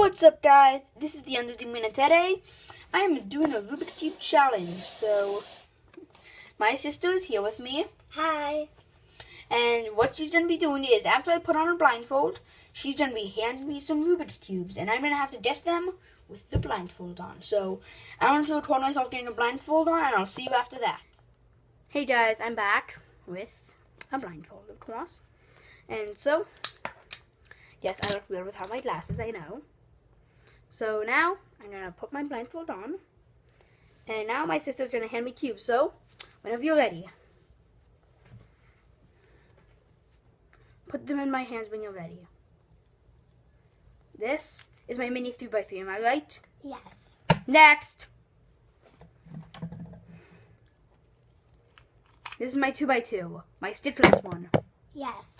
What's up, guys? This is the end of the minute today. I am doing a Rubik's Cube challenge. So, my sister is here with me. Hi. And what she's going to be doing is, after I put on her blindfold, she's going to be handing me some Rubik's Cubes. And I'm going to have to guess them with the blindfold on. So, I want to record myself getting a blindfold on, and I'll see you after that. Hey guys, I'm back with a blindfold, of course. And so, yes, I look weird without my glasses, I know. So now, I'm going to put my blindfold on. And now my sister's going to hand me cubes. So, whenever you're ready. Put them in my hands when you're ready. This is my mini 3x3, am I right? Yes. Next! This is my 2x2, my stickless one. Yes.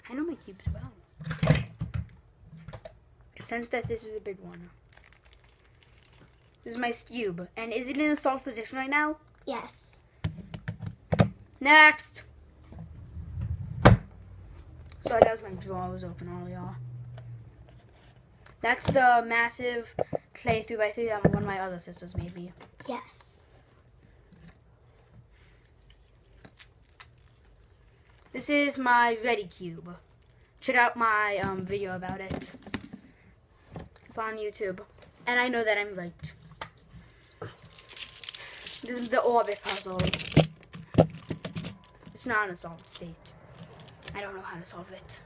I know my cubes well. Sense that this is a big one. This is my cube. And is it in a soft position right now? Yes. Next! Sorry, that was my drawer was open earlier. That's the massive clay 3x3 that one of my other sisters made me. Yes. This is my Ready Cube. Check out my video about it. It's on YouTube. And I know that I'm right. This is the orbit puzzle. It's not in a solved state. I don't know how to solve it.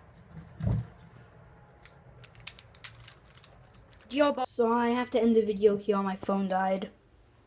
So I have to end the video here. My phone died.